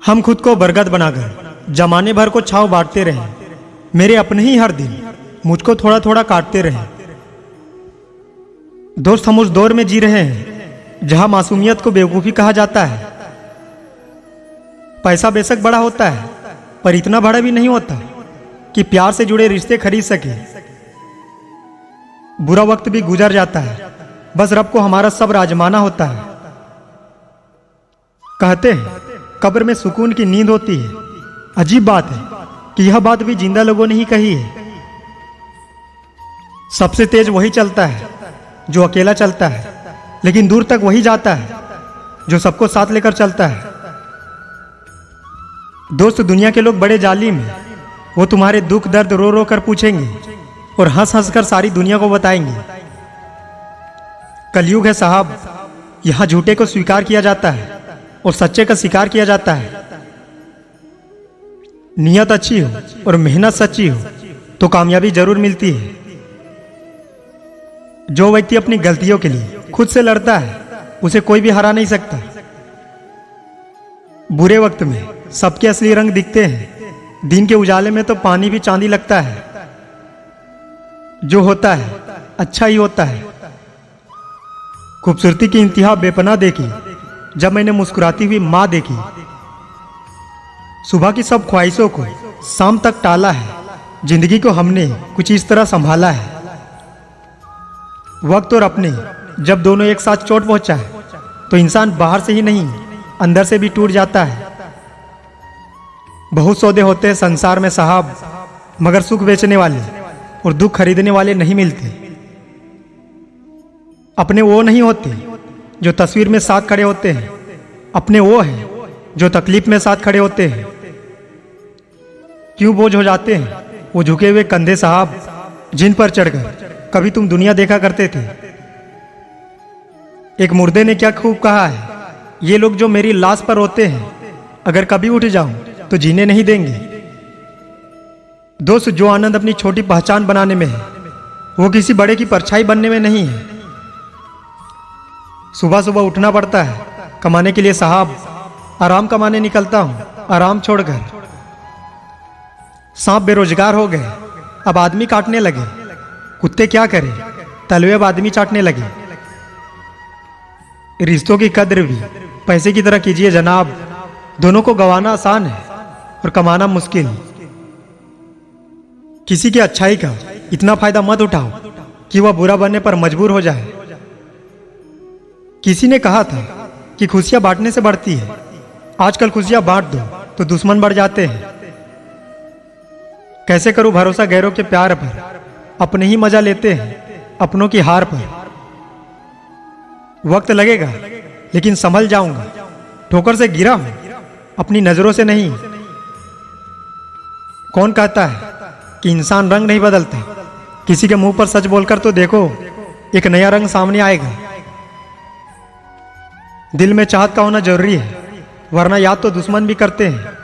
हम खुद को बरगद बनाकर जमाने भर को छाव बांटते रहे। मेरे अपने ही हर दिन मुझको थोड़ा थोड़ा काटते रहे। दोस्त, हम उस दौर में जी रहे हैं जहां मासूमियत को बेवकूफ़ी कहा जाता है। पैसा बेशक बड़ा होता है, पर इतना बड़ा भी नहीं होता कि प्यार से जुड़े रिश्ते खरीद सके। बुरा वक्त भी गुजर जाता है, बस रब को हमारा सब्र आजमाना होता है। कहते हैं कब्र में सुकून की नींद होती है। अजीब बात है कि यह बात भी जिंदा लोगों ने ही कही है। सबसे तेज वही चलता है जो अकेला चलता है, लेकिन दूर तक वही जाता है जो सबको साथ लेकर चलता है। दोस्त, दुनिया के लोग बड़े जालिम हैं। वो तुम्हारे दुख दर्द रो रो कर पूछेंगे और हंस हंस कर सारी दुनिया को बताएंगे। कलयुग है साहब, यहां झूठे को स्वीकार किया जाता है और सच्चे का शिकार किया जाता है। नियत अच्छी हो और मेहनत सच्ची हो तो कामयाबी जरूर मिलती है। जो व्यक्ति अपनी गलतियों के लिए खुद से लड़ता है उसे कोई भी हरा नहीं सकता। बुरे वक्त में सबके असली रंग दिखते हैं, दिन के उजाले में तो पानी भी चांदी लगता है। जो होता है अच्छा ही होता है। खूबसूरती की इंतहा बेपनाह देखी जब मैंने मुस्कुराती हुई माँ देखी। सुबह की सब ख्वाहिशों को शाम तक टाला है। जिंदगी को हमने कुछ इस तरह संभाला है। वक्त और अपने जब दोनों एक साथ चोट पहुंचा है तो इंसान बाहर से ही नहीं अंदर से भी टूट जाता है। बहुत सौदे होते हैं संसार में साहब, मगर सुख बेचने वाले और दुख खरीदने वाले नहीं मिलते। अपने वो नहीं होते जो तस्वीर में साथ खड़े होते हैं, अपने वो हैं जो तकलीफ में साथ खड़े होते हैं। क्यों बोझ हो जाते हैं वो झुके हुए कंधे साहब, जिन पर चढ़कर कभी तुम दुनिया देखा करते थे। एक मुर्दे ने क्या खूब कहा है, ये लोग जो मेरी लाश पर रोते हैं, अगर कभी उठ जाऊं तो जीने नहीं देंगे। दोस्त, जो आनंद अपनी छोटी पहचान बनाने में है वो किसी बड़े की परछाई बनने में नहीं है। सुबह सुबह उठना पड़ता है कमाने के लिए साहब, आराम कमाने निकलता हूं आराम छोड़कर। सांप बेरोजगार हो गए, अब आदमी काटने लगे। कुत्ते क्या करें, तलवे अब आदमी चाटने लगे। रिश्तों की कद्र भी पैसे की तरह कीजिए जनाब। दोनों को गंवाना आसान है और कमाना मुश्किल। किसी की अच्छाई का इतना फायदा मत उठाओ कि वह बुरा बनने पर मजबूर हो जाए। किसी ने कहा था कि खुशियां बांटने से बढ़ती है। आजकल खुशियां बांट दो तो दुश्मन बढ़ जाते हैं। कैसे करूं भरोसा गैरों के प्यार पर, अपने ही मजा लेते हैं अपनों की हार पर। वक्त लगेगा लेकिन संभल जाऊंगा। ठोकर से गिरा हूं, अपनी नजरों से नहीं। कौन कहता है कि इंसान रंग नहीं बदलता? किसी के मुंह पर सच बोलकर तो देखो, एक नया रंग सामने आएगा। दिल में चाहत का होना जरूरी है, वरना याद तो दुश्मन भी करते हैं।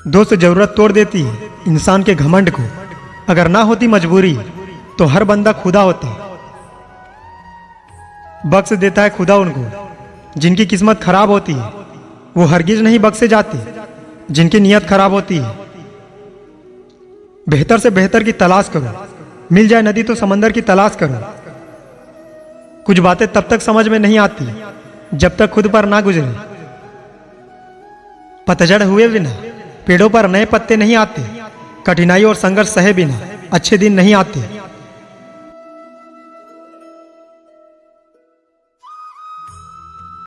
दोस्त, जरूरत तोड़ देती है इंसान के घमंड को। अगर ना होती मजबूरी तो हर बंदा खुदा होता। बख्श देता है खुदा उनको जिनकी किस्मत खराब होती है। वो हरगिज नहीं बख्शे जाते जिनकी नीयत खराब होती है। बेहतर से बेहतर की तलाश करो, मिल जाए नदी तो समंदर की तलाश करो। कुछ बातें तब तक समझ में नहीं आती जब तक खुद पर ना गुजरे। पतझड़ हुए बिना पेड़ों पर नए पत्ते नहीं आते। कठिनाई और संघर्ष सहे बिना अच्छे दिन नहीं आते।